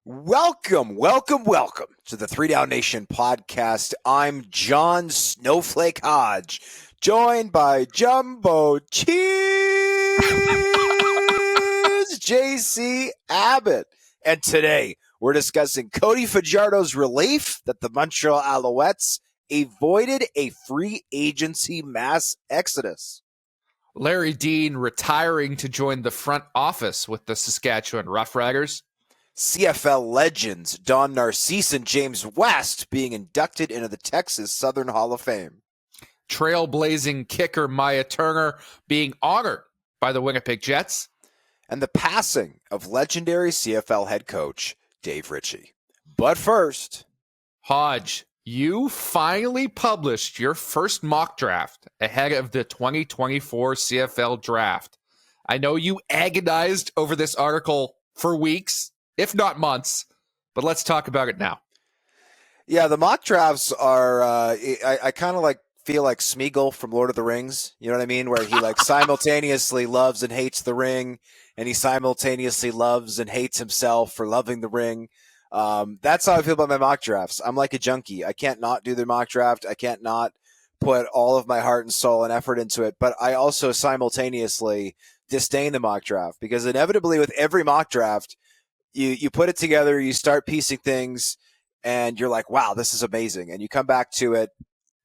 Welcome to the 3 Down Nation podcast. I'm John Snowflake Hodge, joined by Jumbo Cheese JC Abbott. And today we're discussing Cody Fajardo's relief that the Montreal Alouettes avoided a free agency mass exodus. Larry Dean retiring to join the front office with the Saskatchewan Roughriders. CFL legends Don Narcisse and James West being inducted into the Texas Southern Hall of Fame. Trailblazing kicker Maya Turner being honored by the Winnipeg Jets. And the passing of legendary CFL head coach Dave Ritchie. But first, Hodge, you finally published your first mock draft ahead of the 2024 CFL draft. I know you agonized over this article for weeks, if not months, but let's talk about it now. Yeah, the mock drafts are, I kind of feel like Smeagol from Lord of the Rings, you know what I mean? Where he simultaneously loves and hates the ring, and he simultaneously loves and hates himself for loving the ring. That's how I feel about my mock drafts. I'm like a junkie. I can't not do the mock draft. I can't not put all of my heart and soul and effort into it, but I also simultaneously disdain the mock draft because inevitably with every mock draft, you put it together, you start piecing things, and you're like, wow, this is amazing. And you come back to it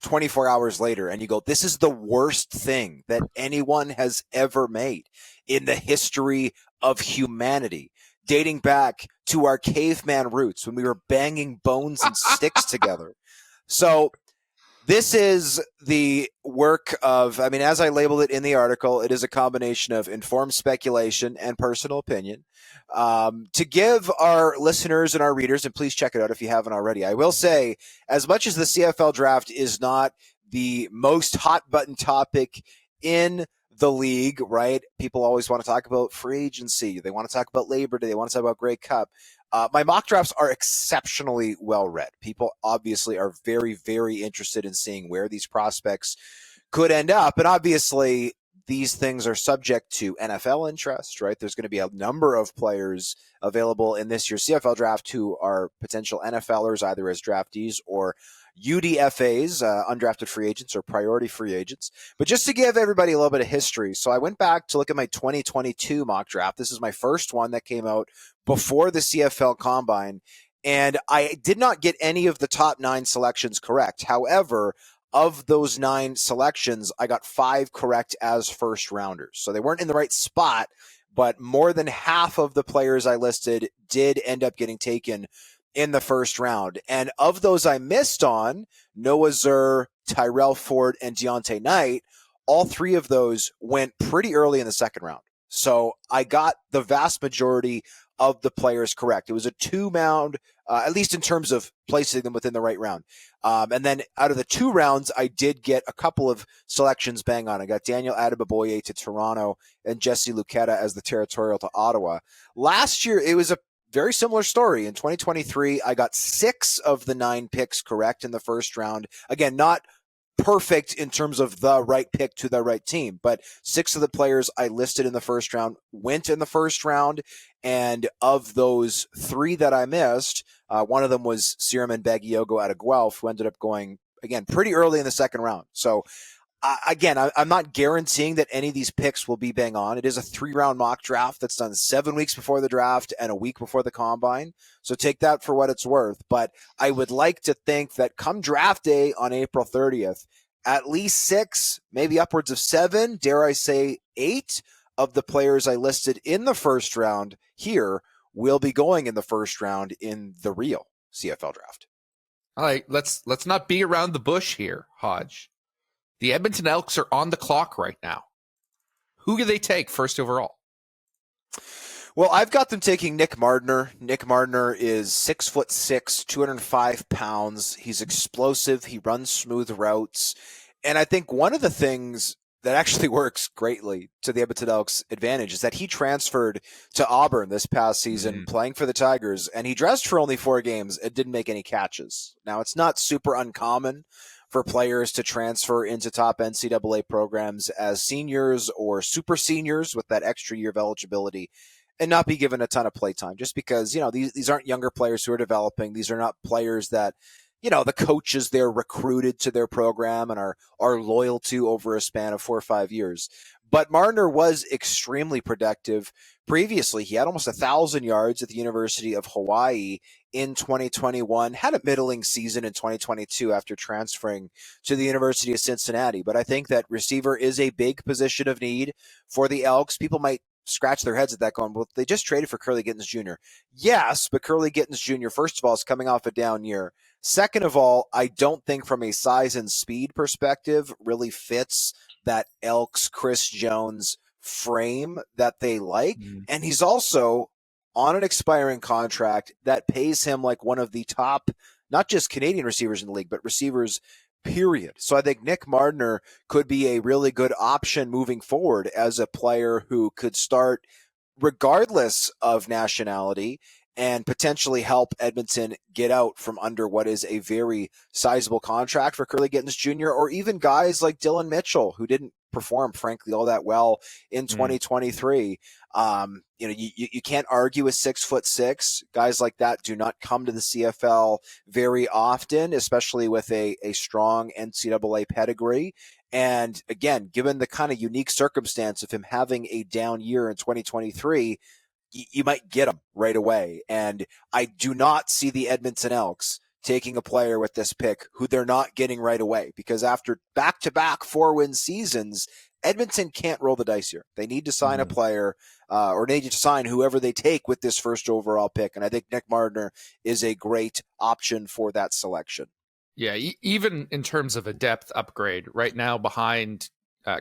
24 hours later, and you go, this is the worst thing that anyone has ever made in the history of humanity, dating back to our caveman roots when we were banging bones and sticks together. So this is the work of, as I labeled it in the article, it is a combination of informed speculation and personal opinion. To give our listeners and our readers, and please check it out if you haven't already, I will say, as much as the CFL draft is not the most hot button topic in the league, right? People always want to talk about free agency. They want to talk about Labor Day. They want to talk about Grey Cup. My mock drafts are exceptionally well read. People obviously are very, very interested in seeing where these prospects could end up. And obviously, these things are subject to NFL interest, right? There's going to be a number of players available in this year's CFL draft who are potential NFLers, either as draftees or UDFAs, undrafted free agents or priority free agents. But just to give everybody a little bit of history, so I went back to look at my 2022 mock draft. This is my first one that came out before the CFL Combine, and I did not get any of the top 9 selections correct. However, of those 9 selections, I got 5 correct as first rounders. So they weren't in the right spot, but more than half of the players I listed did end up getting taken in the first round. And of those I missed on, Noah Zur, Tyrell Ford, and Deontay Knight, all 3 of those went pretty early in the second round. So I got the vast majority of the players correct. It was a 2-round, at least in terms of placing them within the right round. And then out of the 2 rounds, I did get a couple of selections bang on. I got Daniel Adeboboye to Toronto and Jesse Luketa as the territorial to Ottawa. Last year, it was a very similar story. In 2023, I got 6 of the 9 picks correct in the first round. Again, not perfect in terms of the right pick to the right team, but 6 of the players I listed in the first round went in the first round. And of those 3 that I missed, one of them was Siraman Bagiogo out of Guelph, who ended up going, again, pretty early in the second round. So again, I'm not guaranteeing that any of these picks will be bang on. It is a 3-round mock draft that's done 7 weeks before the draft and a week before the combine. So take that for what it's worth. But I would like to think that come draft day on April 30th, at least 6, maybe upwards of 7, dare I say 8 of the players I listed in the first round here will be going in the first round in the real CFL draft. All right, let's not beat around the bush here, Hodge. The Edmonton Elks are on the clock right now. Who do they take first overall? Well, I've got them taking Nick Mardner. Nick Mardner is 6'6", 205 pounds. He's explosive. He runs smooth routes. And I think one of the things that actually works greatly to the Edmonton Elks' advantage is that he transferred to Auburn this past season, playing for the Tigers, and he dressed for only 4 games and didn't make any catches. Now, it's not super uncommon for players to transfer into top NCAA programs as seniors or super seniors with that extra year of eligibility and not be given a ton of play time, just because, these aren't younger players who are developing. These are not players that, the coaches they're recruited to their program and are loyal to over a span of 4 or 5 years. But Marner was extremely productive previously. He had almost 1,000 yards at the University of Hawaii in 2021, had a middling season in 2022 after transferring to the University of Cincinnati. But I think that receiver is a big position of need for the Elks. People might scratch their heads at that going, well, they just traded for Curly Gittens Jr. Yes, but Curly Gittens Jr., first of all, is coming off a down year. Second of all, I don't think from a size and speed perspective really fits that Elks Chris Jones frame that they like. And he's also on an expiring contract that pays him like one of the top, not just Canadian receivers in the league, but receivers, period. So I think Nick Mardner could be a really good option moving forward as a player who could start regardless of nationality and potentially help Edmonton get out from under what is a very sizable contract for Curly Gittens Jr., or even guys like Dylan Mitchell, who didn't perform, frankly, all that well in 2023. You can't argue with 6'6". Guys like that do not come to the CFL very often, especially with a strong NCAA pedigree. And again, given the kind of unique circumstance of him having a down year in 2023, you might get him right away. And I do not see the Edmonton Elks taking a player with this pick who they're not getting right away, because after back-to-back 4-win seasons, Edmonton can't roll the dice here. They need to sign a player or they need to sign whoever they take with this first overall pick. And I think Nick Mardner is a great option for that selection. Yeah, even in terms of a depth upgrade, right now behind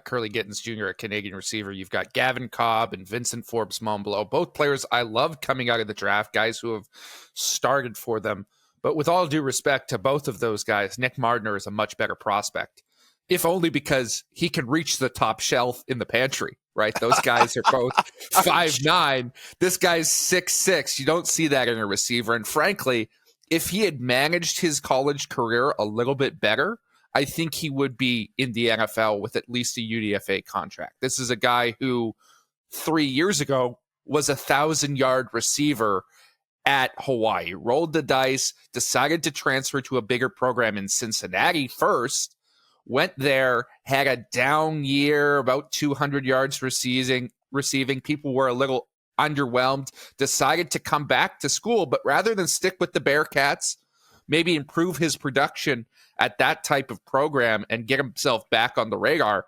Curly Gittens Jr., a Canadian receiver, you've got Gavin Cobb and Vincent Forbes-Montbleau, both players I loved coming out of the draft, guys who have started for them. But with all due respect to both of those guys, Nick Mardner is a much better prospect, if only because he can reach the top shelf in the pantry, right? Those guys are both 5'9". This guy's 6'6". You don't see that in a receiver. And frankly, if he had managed his college career a little bit better, I think he would be in the NFL with at least a UDFA contract. This is a guy who 3 years ago was 1,000-yard receiver at Hawaii, rolled the dice, decided to transfer to a bigger program in Cincinnati first, went there, had a down year, about 200 yards receiving. People were a little underwhelmed, decided to come back to school, but rather than stick with the Bearcats, maybe improve his production at that type of program and get himself back on the radar,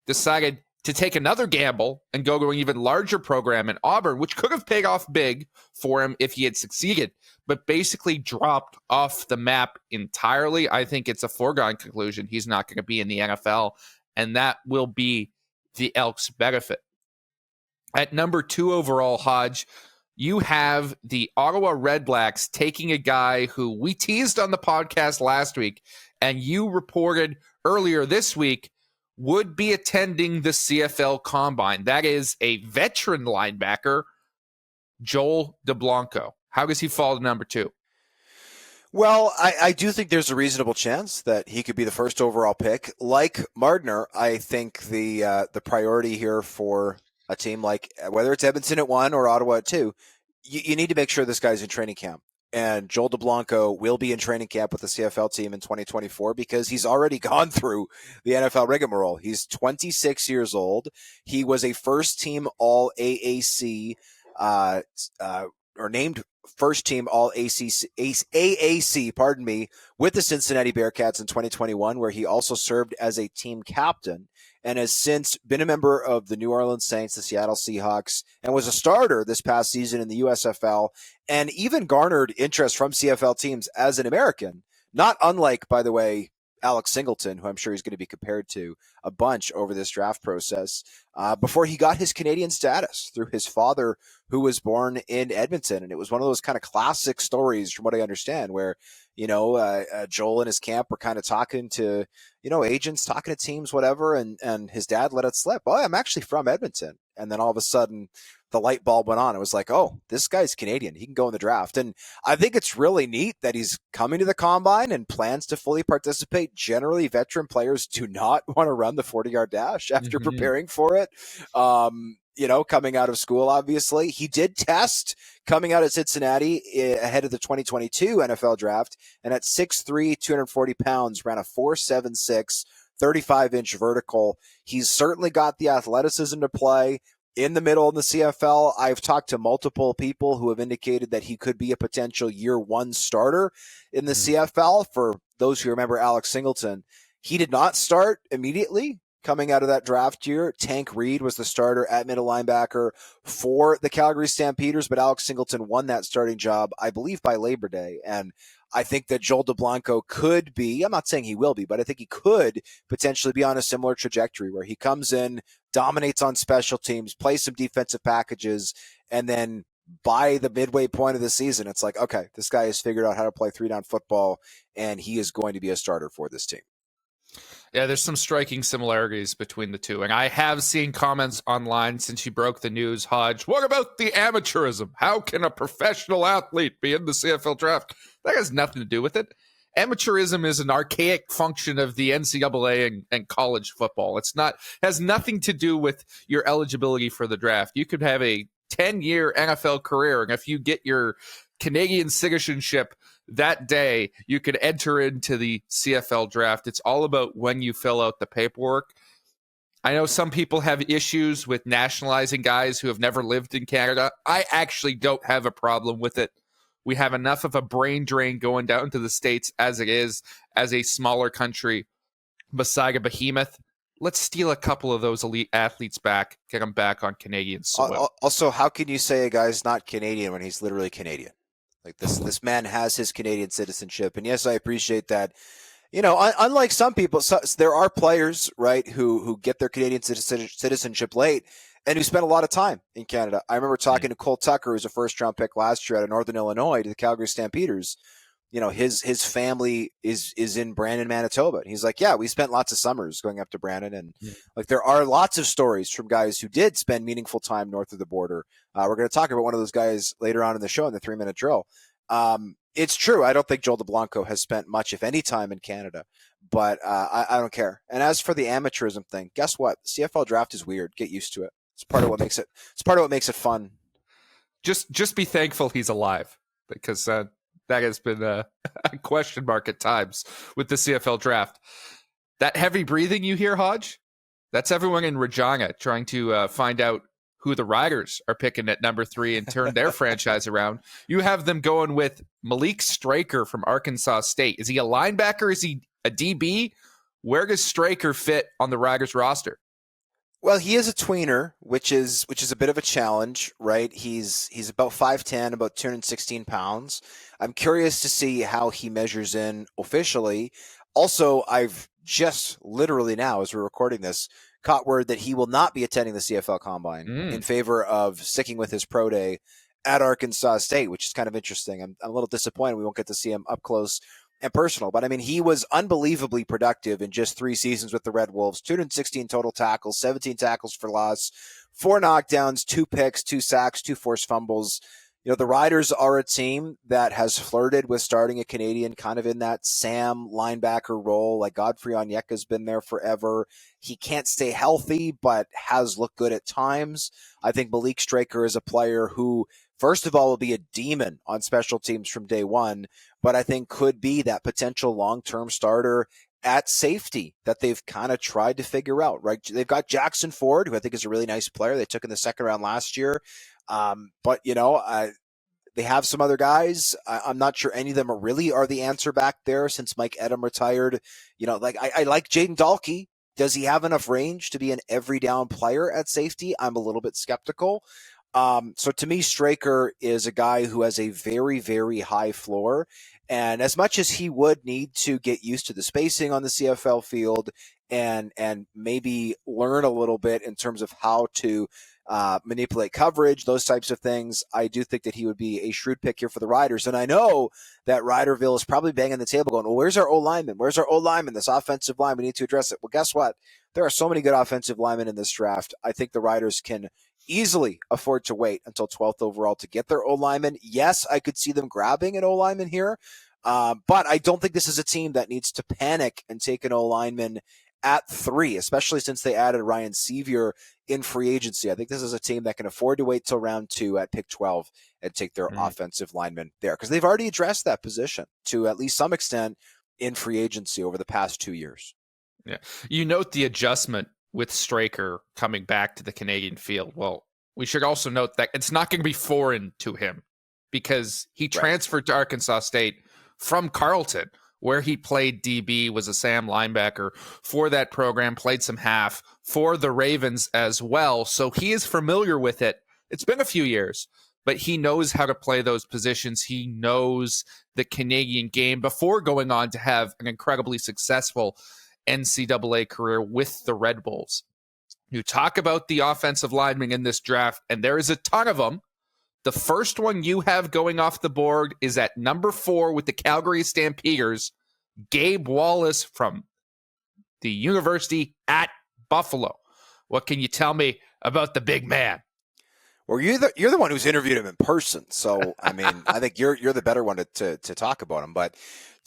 decided to take another gamble and go to an even larger program in Auburn, which could have paid off big for him if he had succeeded, but basically dropped off the map entirely. I think it's a foregone conclusion he's not going to be in the NFL, and that will be the Elks' benefit. At number 2 overall, Hodge, you have the Ottawa Redblacks taking a guy who we teased on the podcast last week, and you reported earlier this week would be attending the CFL Combine. That is a veteran linebacker, Joel DeBlanco. How does he fall to number 2? Well, I do think there's a reasonable chance that he could be the first overall pick. Like Mardner, I think the priority here for a team like, whether it's Edmonton at 1 or Ottawa at 2, you need to make sure this guy's in training camp. And Joel DeBlanco will be in training camp with the CFL team in 2024 because he's already gone through the NFL rigmarole. He's 26 years old. He was a first-team All-AAC, or named first-team All-AAC, with the Cincinnati Bearcats in 2021, where he also served as a team captain, and has since been a member of the New Orleans Saints, the Seattle Seahawks, and was a starter this past season in the USFL, and even garnered interest from CFL teams as an American, not unlike, by the way, Alex Singleton, who I'm sure he's going to be compared to a bunch over this draft process, before he got his Canadian status through his father, who was born in Edmonton. And it was one of those kind of classic stories, from what I understand, where, Joel and his camp were kind of talking to, agents, talking to teams, whatever, and his dad let it slip. Oh, I'm actually from Edmonton. And then all of a sudden, the light bulb went on. It was like, oh, this guy's Canadian. He can go in the draft. And I think it's really neat that he's coming to the Combine and plans to fully participate. Generally, veteran players do not want to run the 40-yard dash after preparing for it. coming out of school, obviously. He did test coming out of Cincinnati ahead of the 2022 NFL draft, and at 6'3", 240 pounds, ran a 4.76, 35-inch vertical. He's certainly got the athleticism to play in the middle in the CFL. I've talked to multiple people who have indicated that he could be a potential year one starter in the CFL. For those who remember Alex Singleton, he did not start immediately coming out of that draft year. Tank Reed was the starter at middle linebacker for the Calgary Stampeders, but Alex Singleton won that starting job, I believe, by Labor Day. And I think that Joel DeBlanco could be, I'm not saying he will be, but I think he could potentially be on a similar trajectory where he comes in, dominates on special teams, plays some defensive packages, and then by the midway point of the season, it's like, okay, this guy has figured out how to play 3-down football, and he is going to be a starter for this team. Yeah, there's some striking similarities between the two. And I have seen comments online since you broke the news, Hodge. What about the amateurism? How can a professional athlete be in the CFL draft? That has nothing to do with it. Amateurism is an archaic function of the NCAA and college football. Has nothing to do with your eligibility for the draft. You could have a 10-year NFL career, and if you get your Canadian citizenship that day, you could enter into the CFL draft. It's all about when you fill out the paperwork. I know some people have issues with nationalizing guys who have never lived in Canada. I actually don't have a problem with it. We have enough of a brain drain going down to the States as it is, as a smaller country beside a behemoth. Let's steal a couple of those elite athletes back, get them back on Canadian soil. Also, how can you say a guy's not Canadian when he's literally Canadian? Like this man has his Canadian citizenship. And yes, I appreciate that. Unlike some people, there are players, right, who get their Canadian citizenship late and who spend a lot of time in Canada. I remember talking to Cole Tucker, who's a first-round pick last year out of Northern Illinois, to the Calgary Stampeders. His family is in Brandon, Manitoba. And he's like, yeah, we spent lots of summers going up to Brandon. And like, there are lots of stories from guys who did spend meaningful time north of the border. We're going to talk about one of those guys later on in the show in the 3-minute drill. It's true. I don't think Joel DeBlanco has spent much, if any, time in Canada, but I don't care. And as for the amateurism thing, guess what? The CFL draft is weird. Get used to it. It's part of what makes it fun. Just be thankful he's alive, because that has been a question mark at times with the CFL draft. That heavy breathing you hear, Hodge, that's everyone in Regina trying to find out who the Riders are picking at number 3 and turn their franchise around. You have them going with Malik Straker from Arkansas State. Is he a linebacker? Is he a DB? Where does Straker fit on the Riders roster? Well, he is a tweener, which is a bit of a challenge, right? He's about 5'10", about 216 pounds. I'm curious to see how he measures in officially. Also, I've just literally now, as we're recording this, caught word that he will not be attending the CFL Combine in favor of sticking with his pro day at Arkansas State, which is kind of interesting. I'm a little disappointed we won't get to see him up close and personal. But, I mean, he was unbelievably productive in just 3 seasons with the Red Wolves, 216 total tackles, 17 tackles for loss, 4 knockdowns, 2 picks, 2 sacks, 2 forced fumbles. The Riders are a team that has flirted with starting a Canadian kind of in that Sam linebacker role. Like Godfrey Onyeka's been there forever. He can't stay healthy, but has looked good at times. I think Malik Straker is a player who, first of all, will be a demon on special teams from day one, but I think could be that potential long-term starter at safety that they've kind of tried to figure out, right? They've got Jackson Ford, who I think is a really nice player. They took in the second round last year. But they have some other guys. I'm not sure any of them really are the answer back there since Mike Edom retired. I like Jaden Dahlke. Does he have enough range to be an every down player at safety? I'm a little bit skeptical. So to me, Straker is a guy who has a very, very high floor. And as much as he would need to get used to the spacing on the CFL field and maybe learn a little bit in terms of how to manipulate coverage, those types of things, I do think that he would be a shrewd pick here for the Riders. And I know that Riderville is probably banging the table going, well, where's our O-lineman? Where's our O-lineman? This offensive line, we need to address it. Well, guess what? There are so many good offensive linemen in this draft. I think the Riders can easily afford to wait until 12th overall to get their O-lineman. Yes, I could see them grabbing an O-lineman here, but I don't think this is a team that needs to panic and take an O-lineman at 3, especially since they added Ryan Sevier in free agency. I think this is a team that can afford to wait till round 2 at pick 12 and take their offensive lineman there, because they've already addressed that position to at least some extent in free agency over the past 2 years. Yeah. You note the adjustment with Straker coming back to the Canadian field. Well, we should also note that it's not going to be foreign to him because he transferred to Arkansas State from Carleton, where he played DB, was a Sam linebacker for that program, played some half for the Ravens as well. So he is familiar with it. It's been a few years, but he knows how to play those positions. He knows the Canadian game before going on to have an incredibly successful NCAA career with the Red Bulls. You talk about the offensive linemen in this draft, and there is a ton of them. The first one you have going off the board is at number 4 with the Calgary Stampeders, Gabe Wallace from the University at Buffalo. What can you tell me about the big man? Well, you're the one who's interviewed him in person, so I mean, I think you're the better one to talk about him. But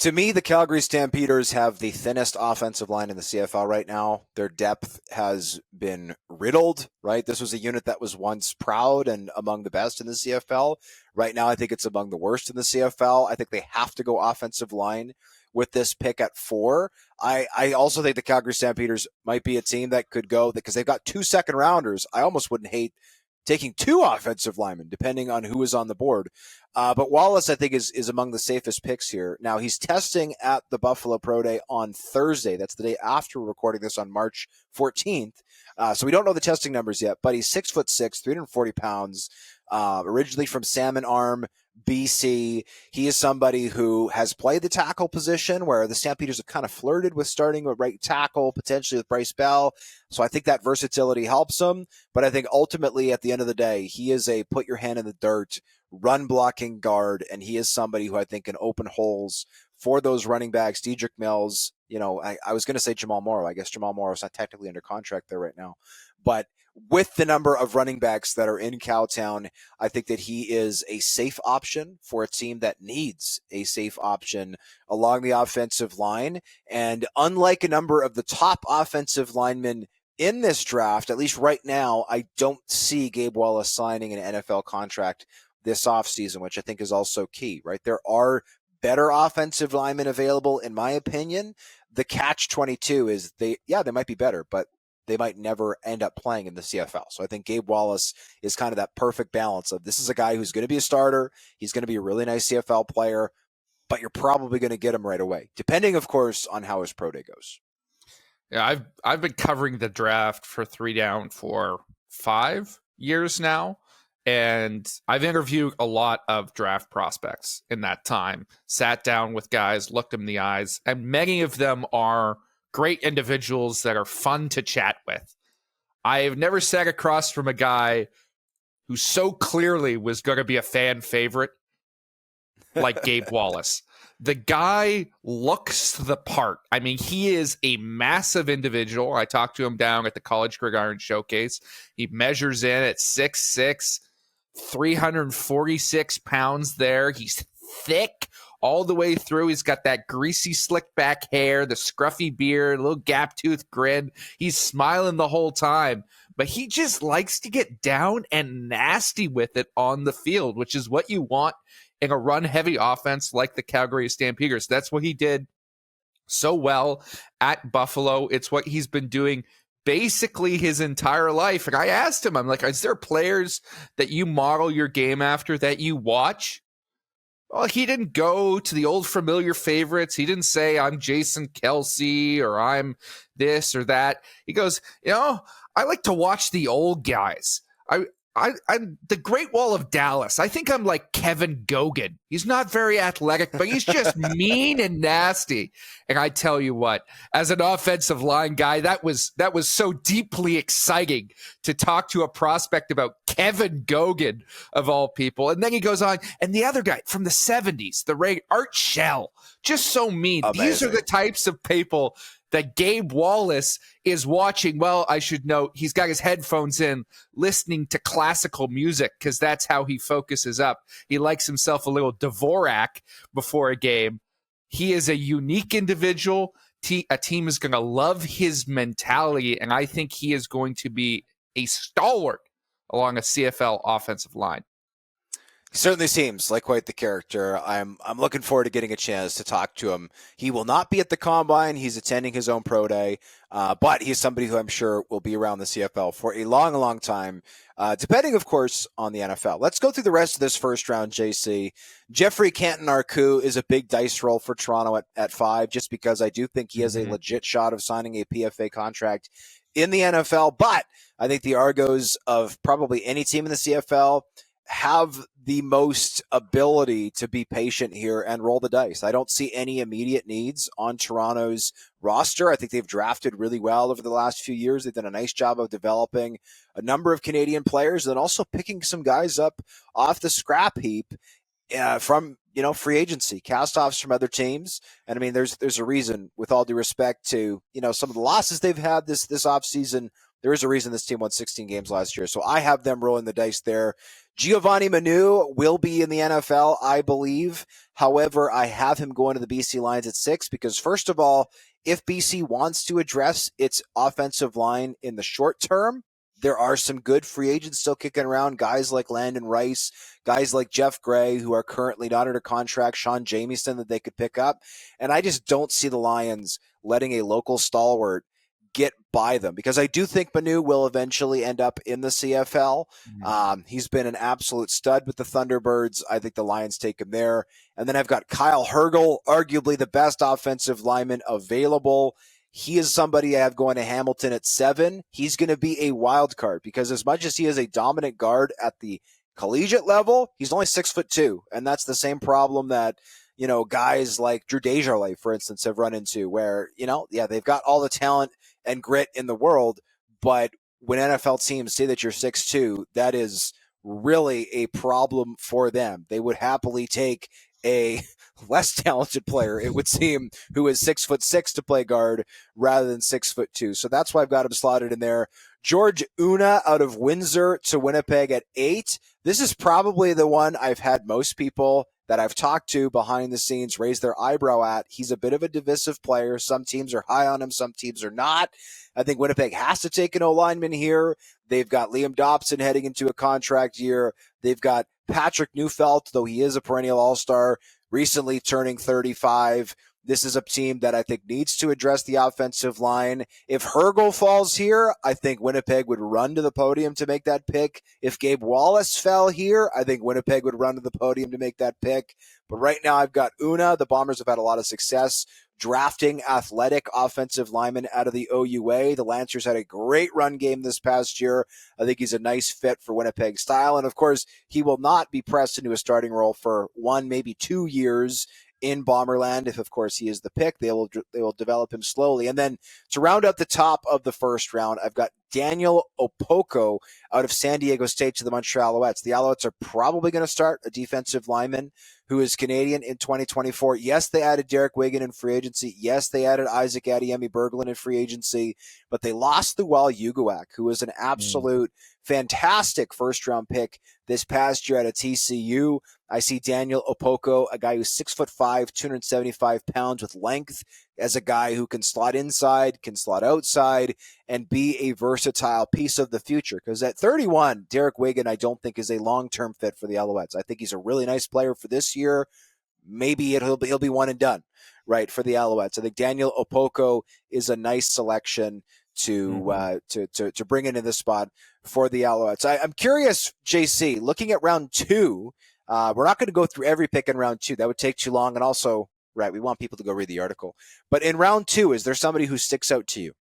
to me, the Calgary Stampeders have the thinnest offensive line in the CFL right now. Their depth has been riddled, right? This was a unit that was once proud and among the best in the CFL. Right now, I think it's among the worst in the CFL. I think they have to go offensive line with this pick at 4. I also think the Calgary Stampeders might be a team that could go, because they've got 2 second rounders. I almost wouldn't hate taking 2 offensive linemen, depending on who is on the board. But Wallace, I think, is among the safest picks here. Now, he's testing at the Buffalo Pro Day on Thursday. That's the day after we're recording this on March 14th. So we don't know the testing numbers yet, but he's 6'6", 340 pounds, originally from Salmon Arm, BC. He is somebody who has played the tackle position, where the Stampeders have kind of flirted with starting with right tackle, potentially with Bryce Bell. So I think that versatility helps him. But I think ultimately, at the end of the day, he is a put your hand in the dirt, run blocking guard, and he is somebody who I think can open holes for those running backs. Dedrick Mills, I was going to say Jamal Morrow. I guess Jamal Morrow is not technically under contract there right now. But with the number of running backs that are in Cowtown, I think that he is a safe option for a team that needs a safe option along the offensive line. And unlike a number of the top offensive linemen in this draft, at least right now, I don't see Gabe Wallace signing an NFL contract this offseason, which I think is also key, right? There are better offensive linemen available, in my opinion. The catch-22 is they might be better, but they might never end up playing in the CFL. So I think Gabe Wallace is kind of that perfect balance of, this is a guy who's going to be a starter. He's going to be a really nice CFL player, but you're probably going to get him right away, depending, of course, on how his pro day goes. Yeah, I've been covering the draft for 3 Down for 5 years now, and I've interviewed a lot of draft prospects in that time, sat down with guys, looked them in the eyes, and many of them are great individuals that are fun to chat with. I have never sat across from a guy who so clearly was going to be a fan favorite like Gabe Wallace. The guy looks the part. I mean, he is a massive individual. I talked to him down at the College Gridiron Showcase. He measures in at 6'6", 346 pounds there. He's thick all the way through. He's got that greasy, slick back hair, the scruffy beard, a little gap-toothed grin. He's smiling the whole time, but he just likes to get down and nasty with it on the field, which is what you want in a run-heavy offense like the Calgary Stampeders. That's what he did so well at Buffalo. It's what he's been doing basically his entire life. And I asked him, I'm like, is there players that you model your game after that you watch? Well, he didn't go to the old familiar favorites. He didn't say, I'm Jason Kelsey or I'm this or that. He goes, I like to watch the old guys. I'm the Great Wall of Dallas. I think I'm like Kevin Gogan. He's not very athletic, but he's just mean and nasty. And I tell you what, as an offensive line guy, that was so deeply exciting to talk to a prospect about Kevin Gogan of all people. And then he goes on, and the other guy from the 70s, Art Shell, just so mean. Amazing. These are the types of people that Gabe Wallace is watching. Well, I should note, he's got his headphones in, listening to classical music, because that's how he focuses up. He likes himself a little Dvorak before a game. He is a unique individual a team is going to love his mentality, and I think he is going to be a stalwart along a CFL offensive line. He certainly seems like quite the character. I'm looking forward to getting a chance to talk to him. He will not be at the Combine. He's attending his own pro day, but he's somebody who I'm sure will be around the CFL for a long, long time, depending, of course, on the NFL. Let's go through the rest of this first round, JC. Jeffrey Canton-Arcou is a big dice roll for Toronto at 5, just because I do think he has a legit shot of signing a PFA contract in the NFL. But I think the Argos of probably any team in the CFL have the most ability to be patient here and roll the dice. I don't see any immediate needs on Toronto's roster. I think they've drafted really well over the last few years. They've done a nice job of developing a number of Canadian players and also picking some guys up off the scrap heap from free agency, cast-offs from other teams. And I mean, there's a reason, with all due respect to some of the losses they've had this offseason. There is a reason this team won 16 games last year. So I have them rolling the dice there. Giovanni Manu will be in the NFL, I believe. However, I have him going to the BC Lions at 6 because, first of all, if BC wants to address its offensive line in the short term, there are some good free agents still kicking around, guys like Landon Rice, guys like Jeff Gray, who are currently not under contract, Sean Jamieson that they could pick up. And I just don't see the Lions letting a local stalwart get by them, because I do think Manu will eventually end up in the CFL. He's been an absolute stud with the Thunderbirds. I think the Lions take him there. And then I've got Kyle Hergel, arguably the best offensive lineman available. He is somebody I have going to Hamilton at 7. He's going to be a wild card because as much as he is a dominant guard at the collegiate level, he's only 6'2", and that's the same problem that guys like Drew Desjardins, for instance, have run into, where they've got all the talent and grit in the world, but when NFL teams say that you're 6'2", that is really a problem for them. They would happily take a less talented player, it would seem, who is 6'6" to play guard rather than 6'2". So that's why I've got him slotted in there. George Una out of Windsor to Winnipeg at 8. This is probably the one I've had most people that I've talked to behind the scenes raise their eyebrow at. He's a bit of a divisive player. Some teams are high on him, some teams are not. I think Winnipeg has to take an O-lineman here. They've got Liam Dobson heading into a contract year. They've got Patrick Neufeld, though he is a perennial all-star, recently turning 35. This is a team that I think needs to address the offensive line. If Hergel falls here, I think Winnipeg would run to the podium to make that pick. If Gabe Wallace fell here, I think Winnipeg would run to the podium to make that pick. But right now I've got Una. The Bombers have had a lot of success drafting athletic offensive linemen out of the OUA. The Lancers had a great run game this past year. I think he's a nice fit for Winnipeg style. And of course, he will not be pressed into a starting role for 1, maybe 2 years in Bomberland. If, of course, he is the pick, they will develop him slowly. And then to round out the top of the first round, I've got Daniel Opoko out of San Diego State to the Montreal Alouettes. The Alouettes are probably going to start a defensive lineman who is Canadian in 2024. Yes, they added Derek Wigan in free agency. Yes, they added Isaac Adiemi-Berglund in free agency, but they lost Lual Uguak, who was an absolute fantastic first-round pick this past year out of TCU. I see Daniel Opoko, a guy who's 6'5", 275 pounds with length, as a guy who can slot inside, can slot outside, and be a versatile piece of the future. Because at 31, Derek Wigan, I don't think is a long-term fit for the Alouettes. I think he's a really nice player for this year. Maybe he'll be one and done, right, for the Alouettes. I think Daniel Opoko is a nice selection to bring into this spot for the Alouettes. I'm curious, JC, looking at round 2, we're not going to go through every pick in round 2. That would take too long. And also, right, we want people to go read the article. But in round 2, is there somebody who sticks out to you?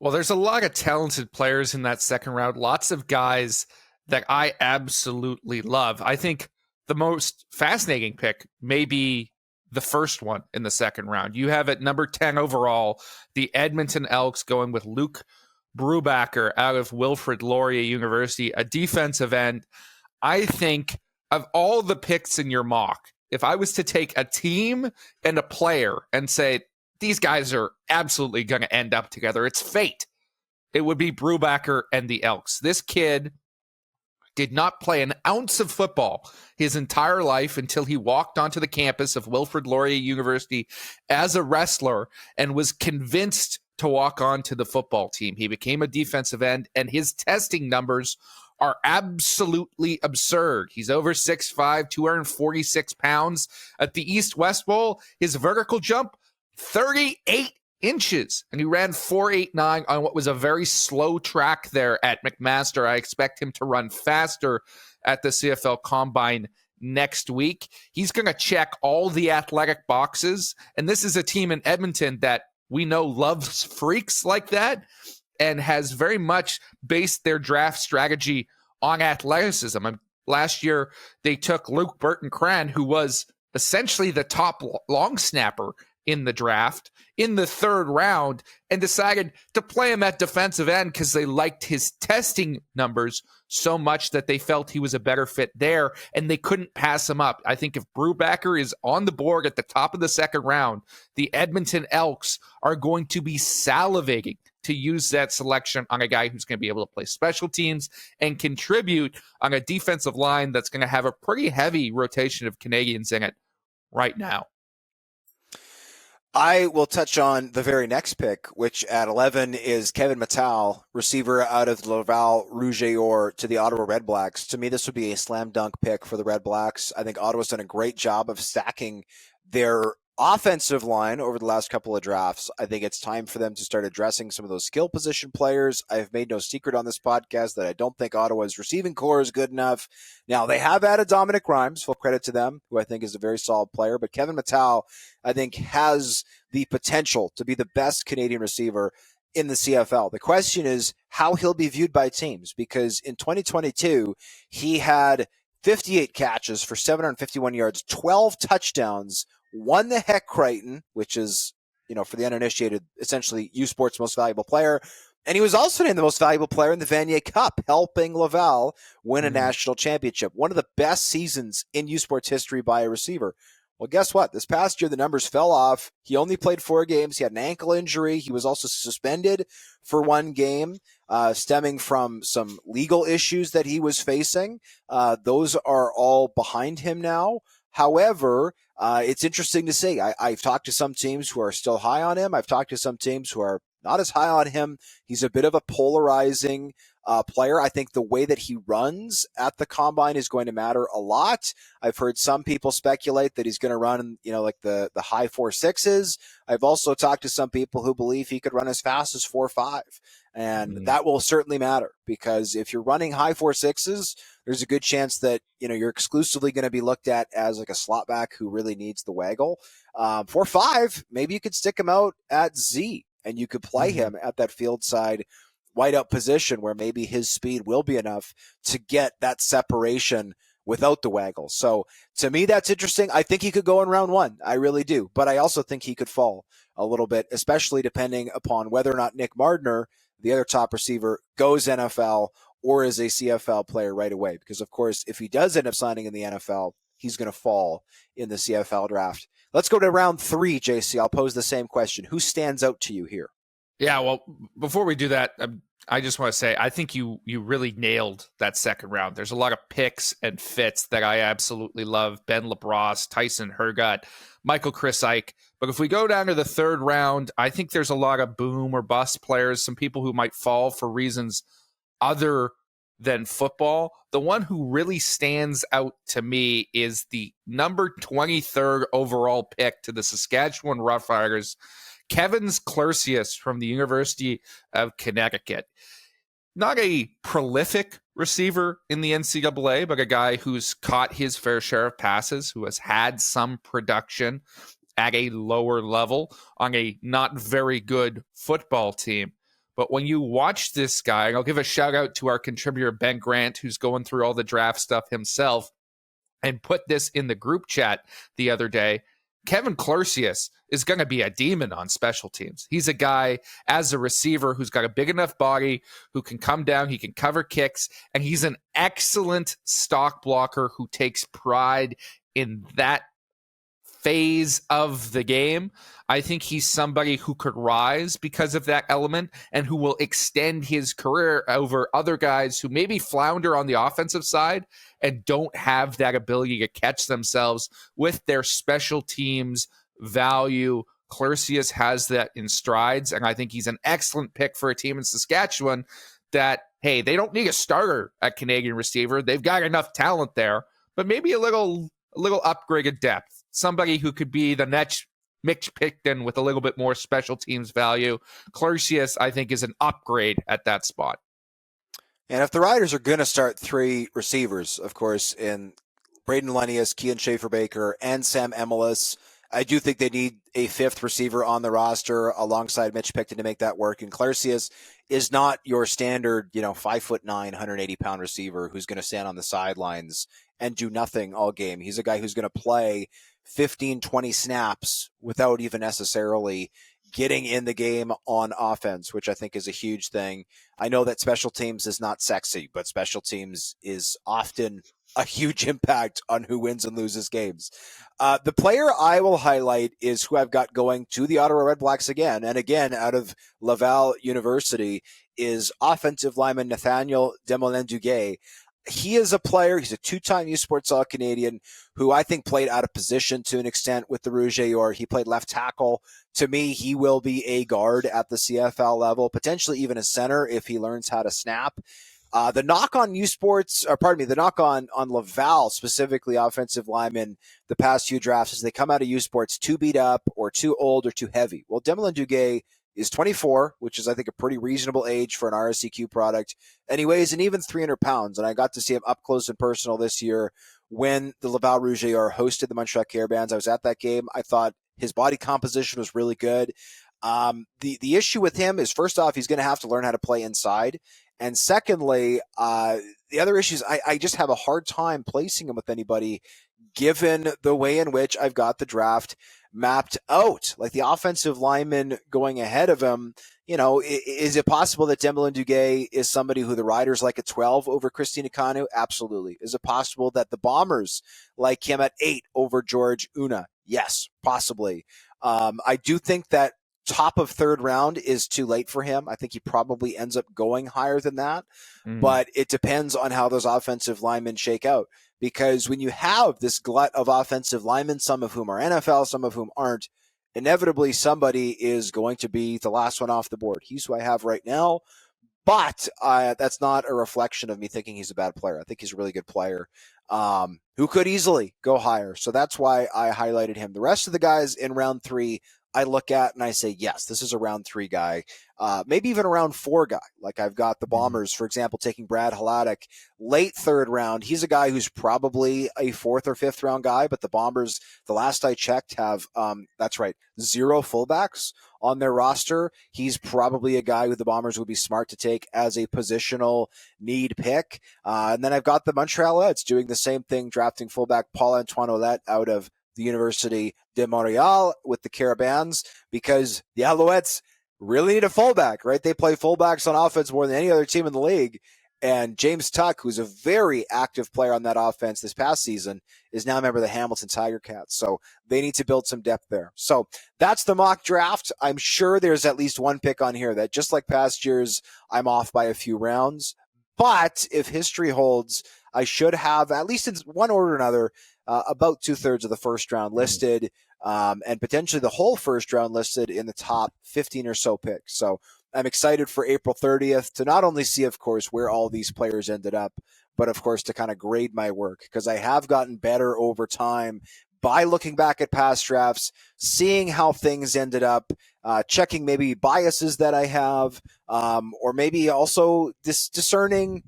Well, there's a lot of talented players in that second round. Lots of guys that I absolutely love. I think the most fascinating pick may be the first one in the second round. You have at number 10 overall, the Edmonton Elks going with Luke Brubaker out of Wilfrid Laurier University, a defensive end. I think of all the picks in your mock, if I was to take a team and a player and say, these guys are absolutely going to end up together, it's fate, it would be Brubaker and the Elks. This kid did not play an ounce of football his entire life until he walked onto the campus of Wilfrid Laurier University as a wrestler and was convinced to walk on to the football team. He became a defensive end, and his testing numbers are absolutely absurd. He's over 6'5", 246 pounds. At the East-West Bowl, his vertical jump, 38 inches, and he ran 4.89 on what was a very slow track there at McMaster. I expect him to run faster at the CFL Combine next week. He's going to check all the athletic boxes, and this is a team in Edmonton that we know loves freaks like that and has very much based their draft strategy on athleticism. Last year, they took Luke Burton-Cran, who was essentially the top long snapper in the draft, in the third round, and decided to play him at defensive end because they liked his testing numbers so much that they felt he was a better fit there, and they couldn't pass him up. I think if Brubaker is on the board at the top of the second round, the Edmonton Elks are going to be salivating to use that selection on a guy who's going to be able to play special teams and contribute on a defensive line that's going to have a pretty heavy rotation of Canadians in it right now. I will touch on the very next pick, which at 11 is Kevin Mattal, receiver out of Laval Rouge-et-Or to the Ottawa Red Blacks. To me, this would be a slam dunk pick for the Red Blacks. I think Ottawa's done a great job of stacking their offensive line over the last couple of drafts. I think it's time for them to start addressing some of those skill position players. I've made no secret on this podcast that I don't think Ottawa's receiving core is good enough. Now, they have added Dominic Rhymes, full credit to them, who I think is a very solid player. But Kevin Mattal, I think, has the potential to be the best Canadian receiver in the CFL. The question is how he'll be viewed by teams, because in 2022, he had 58 catches for 751 yards, 12 touchdowns, won the Heck Crichton, which is, for the uninitiated, essentially U Sports most valuable player. And he was also named the most valuable player in the Vanier Cup, helping Laval win a national championship. One of the best seasons in U Sports history by a receiver. Well, guess what? This past year, the numbers fell off. He only played 4 games. He had an ankle injury. He was also suspended for 1 game, stemming from some legal issues that he was facing. Those are all behind him now. However, it's interesting to see. I've talked to some teams who are still high on him. I've talked to some teams who are not as high on him. He's a bit of a polarizing player. I think the way that he runs at the combine is going to matter a lot. I've heard some people speculate that he's going to run, like the high 4.6s. I've also talked to some people who believe he could run as fast as 4.5. And that will certainly matter, because if you're running high 4.6s, there's a good chance that, you're exclusively going to be looked at as like a slot back who really needs the waggle. 4.5, maybe you could stick him out at Z and you could play him at that field side wide out position where maybe his speed will be enough to get that separation without the waggle. So to me, that's interesting. I think he could go in round 1. I really do. But I also think he could fall a little bit, especially depending upon whether or not Nick Mardner, the other top receiver, goes NFL or is a CFL player right away. Because, of course, if he does end up signing in the NFL, he's going to fall in the CFL draft. Let's go to round 3, JC. I'll pose the same question. Who stands out to you here? Yeah, well, before we do that, I just want to say I think you really nailed that second round. There's a lot of picks and fits that I absolutely love. Ben LaBrosse, Tyson Hergott, Michael Chris Ike. But if we go down to the third round, I think there's a lot of boom or bust players, some people who might fall for reasons other than football. The one who really stands out to me is the number 23rd overall pick to the Saskatchewan Roughriders, Kevin Clercius from the University of Connecticut. Not a prolific receiver in the NCAA, but a guy who's caught his fair share of passes, who has had some production at a lower level on a not very good football team. But when you watch this guy, and I'll give a shout out to our contributor, Ben Grant, who's going through all the draft stuff himself and put this in the group chat the other day. Kevin Clercius is going to be a demon on special teams. He's a guy as a receiver who's got a big enough body, who can come down, he can cover kicks, and he's an excellent stock blocker who takes pride in that phase of the game. I think he's somebody who could rise because of that element and who will extend his career over other guys who maybe flounder on the offensive side and don't have that ability to catch themselves with their special teams value. Clercius has that in strides, and I think he's an excellent pick for a team in Saskatchewan that, hey, they don't need a starter at Canadian receiver. They've got enough talent there, but maybe a little upgraded depth. Somebody who could be the next Mitch Picton with a little bit more special teams value. Clercius, I think, is an upgrade at that spot. And if the Riders are going to start three receivers, of course, in Braden Lenius, Kean Schaefer-Baker, and Sam Emelis, I do think they need a fifth receiver on the roster alongside Mitch Picton to make that work. And Clercius is not your standard, 5'9", 180-pound receiver who's going to stand on the sidelines and do nothing all game. He's a guy who's going to play 15, 20 snaps without even necessarily getting in the game on offense, which I think is a huge thing. I know that special teams is not sexy, but special teams is often a huge impact on who wins and loses games. The player I will highlight is who I've got going to the Ottawa Redblacks again, and again out of Laval University, is offensive lineman Nathaniel Desmoulins-Duguay. He is a player, he's a two-time U Sports All-Canadian who I think played out of position to an extent with the Rouge et Or. He played left tackle. To me, he will be a guard at the CFL level, potentially even a center if he learns how to snap. The knock on the knock on Laval, specifically offensive linemen, the past few drafts is they come out of U Sports too beat up or too old or too heavy. Well, Desmoulins-Duguay is 24, which is, I think, a pretty reasonable age for an RSEQ product. And he weighs an even 300 pounds. And I got to see him up close and personal this year when the Laval Rouge et Or hosted the Montreal Caravans. I was at that game. I thought his body composition was really good. The issue with him is, first off, he's going to have to learn how to play inside. And secondly, the other issue is I just have a hard time placing him with anybody given the way in which I've got the draft mapped out. Like the offensive lineman going ahead of him, is it possible that Desmoulins-Duguay is somebody who the Riders like at 12 over Christine Akanu? Absolutely. Is it possible that the Bombers like him at 8 over George Una? Yes, possibly. I do think that top of third round is too late for him. I think he probably ends up going higher than that, but it depends on how those offensive linemen shake out. Because when you have this glut of offensive linemen, some of whom are NFL, some of whom aren't, inevitably somebody is going to be the last one off the board. He's who I have right now, but that's not a reflection of me thinking he's a bad player. I think he's a really good player who could easily go higher. So that's why I highlighted him. The rest of the guys in round 3, I look at and I say, yes, this is a round 3 guy, maybe even a round 4 guy. Like I've got the Bombers, for example, taking Brad Hladek late third round. He's a guy who's probably a 4th or 5th round guy, but the Bombers, the last I checked, have, that's right, 0 fullbacks on their roster. He's probably a guy who the Bombers would be smart to take as a positional need pick. And then I've got the Montreal Alouettes doing the same thing, drafting fullback Paul-Antoine Ouellette out of the University de Montreal with the Caravans, because the Alouettes really need a fullback, right? They play fullbacks on offense more than any other team in the league. And James Tuck, who's a very active player on that offense this past season, is now a member of the Hamilton Tiger Cats. So they need to build some depth there. So that's the mock draft. I'm sure there's at least one pick on here that, just like past years, I'm off by a few rounds. But if history holds, I should have, at least in one order or another, about 2/3 of the first round listed, and potentially the whole first round listed in the top 15 or so picks. So I'm excited for April 30th to not only see, of course, where all these players ended up, but of course to kind of grade my work, because I have gotten better over time by looking back at past drafts, seeing how things ended up, checking maybe biases that I have, or maybe also discerning,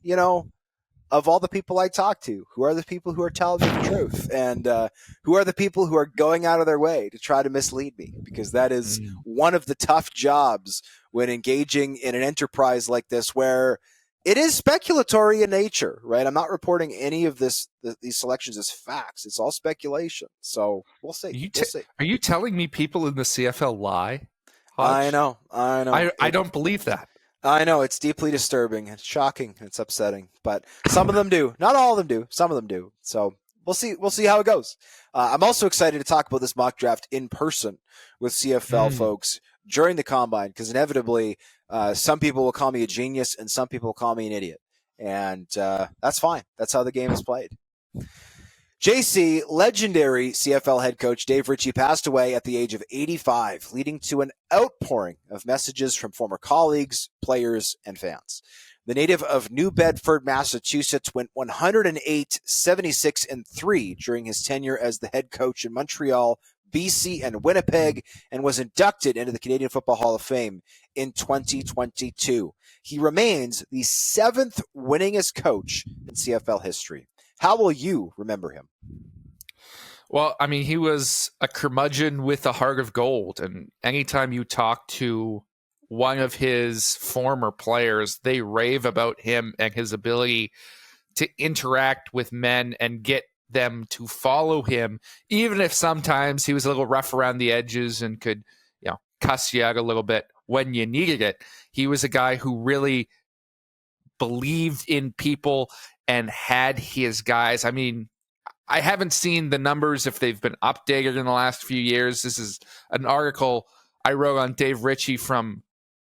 of all the people I talk to, who are the people who are telling me the truth, and who are the people who are going out of their way to try to mislead me, because that is one of the tough jobs when engaging in an enterprise like this, where it is speculatory in nature, right? I'm not reporting any of these selections as facts. It's all speculation. So we'll see. Are you telling me people in the CFL lie, I Hodge? know. I don't believe that. I know, it's deeply disturbing. It's shocking. It's upsetting. But some of them do. Not all of them do. Some of them do. So we'll see. We'll see how it goes. I'm also excited to talk about this mock draft in person with CFL folks during the combine, because inevitably some people will call me a genius and some people will call me an idiot. And that's fine. That's how the game is played. JC, legendary CFL head coach Dave Ritchie passed away at the age of 85, leading to an outpouring of messages from former colleagues, players, and fans. The native of New Bedford, Massachusetts, went 108, 76, and 3 during his tenure as the head coach in Montreal, BC, and Winnipeg, and was inducted into the Canadian Football Hall of Fame in 2022. He remains the 7th winningest coach in CFL history. How will you remember him? Well, I mean, he was a curmudgeon with a heart of gold. And anytime you talk to one of his former players, they rave about him and his ability to interact with men and get them to follow him, even if sometimes he was a little rough around the edges and could, cuss you out a little bit when you needed it. He was a guy who really believed in people and had his guys. I mean, I haven't seen the numbers if they've been updated in the last few years. This is an article I wrote on Dave Ritchie from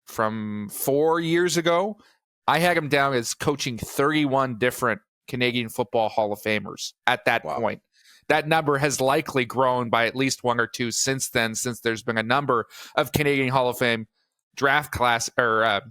4 years ago. I had him down as coaching 31 different Canadian Football Hall of Famers at that point. That number has likely grown by at least one or two since then, since there's been a number of Canadian Hall of Fame draft class or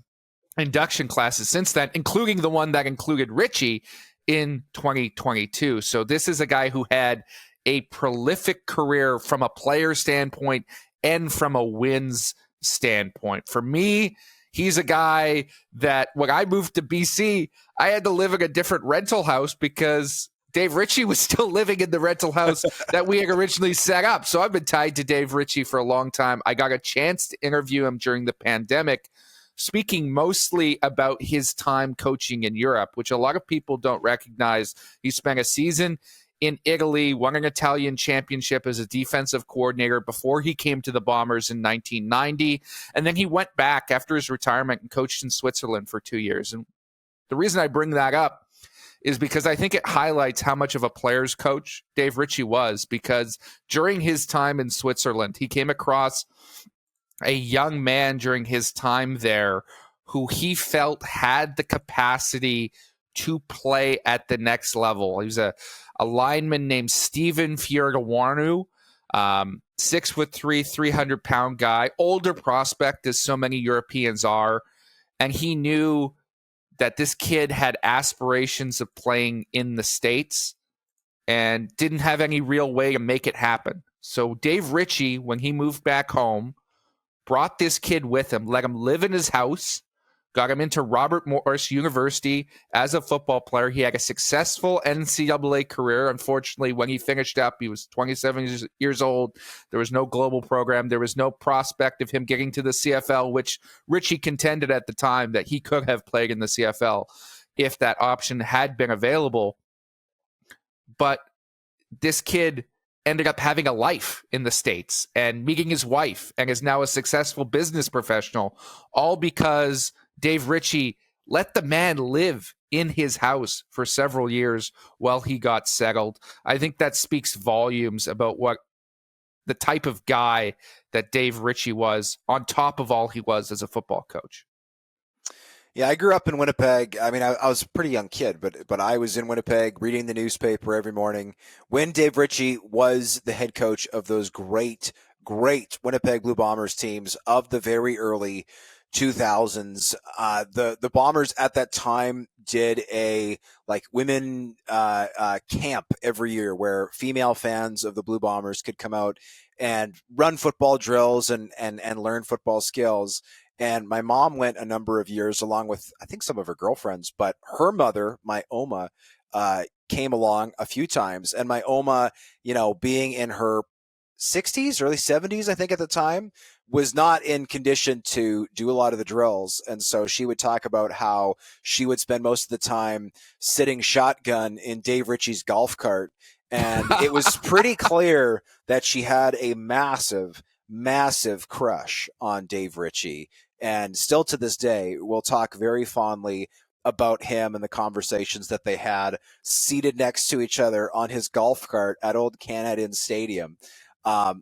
induction classes since then, including the one that included Ritchie in 2022. So this is a guy who had a prolific career from a player standpoint and from a wins standpoint. For me, he's a guy that when I moved to BC, I had to live in a different rental house because Dave Ritchie was still living in the rental house that we had originally set up. So I've been tied to Dave Ritchie for a long time. I got a chance to interview him during the pandemic, speaking mostly about his time coaching in Europe, which a lot of people don't recognize. He spent a season in Italy, won an Italian championship as a defensive coordinator before he came to the Bombers in 1990. And then he went back after his retirement and coached in Switzerland for 2 years. And the reason I bring that up is because I think it highlights how much of a player's coach Dave Ritchie was, because during his time in Switzerland, he came across a young man during his time there who he felt had the capacity to play at the next level. He was a lineman named Stephen Fiordawarnu, 6'3", 300-pound guy, older prospect as so many Europeans are. And he knew that this kid had aspirations of playing in the States and didn't have any real way to make it happen. So Dave Ritchie, when he moved back home, brought this kid with him, let him live in his house, got him into Robert Morris University as a football player. He had a successful NCAA career. Unfortunately, when he finished up, he was 27 years old. There was no global program. There was no prospect of him getting to the CFL, which Ritchie contended at the time that he could have played in the CFL if that option had been available. But this kid ended up having a life in the States and meeting his wife and is now a successful business professional, all because Dave Ritchie let the man live in his house for several years while he got settled. I think that speaks volumes about what the type of guy that Dave Ritchie was, on top of all he was as a football coach. Yeah, I grew up in Winnipeg. I mean, I was a pretty young kid, but I was in Winnipeg reading the newspaper every morning when Dave Ritchie was the head coach of those great Winnipeg Blue Bombers teams of the very early 2000s. The Bombers at that time did a women camp every year where female fans of the Blue Bombers could come out and run football drills and learn football skills. And my mom went a number of years along with, I think, some of her girlfriends, but her mother, my Oma, came along a few times. And my Oma, being in her 60s, early 70s, I think at the time, was not in condition to do a lot of the drills. And so she would talk about how she would spend most of the time sitting shotgun in Dave Ritchie's golf cart. And it was pretty clear that she had a massive crush on Dave Ritchie. And still to this day, we'll talk very fondly about him and the conversations that they had seated next to each other on his golf cart at Old Canadian Stadium,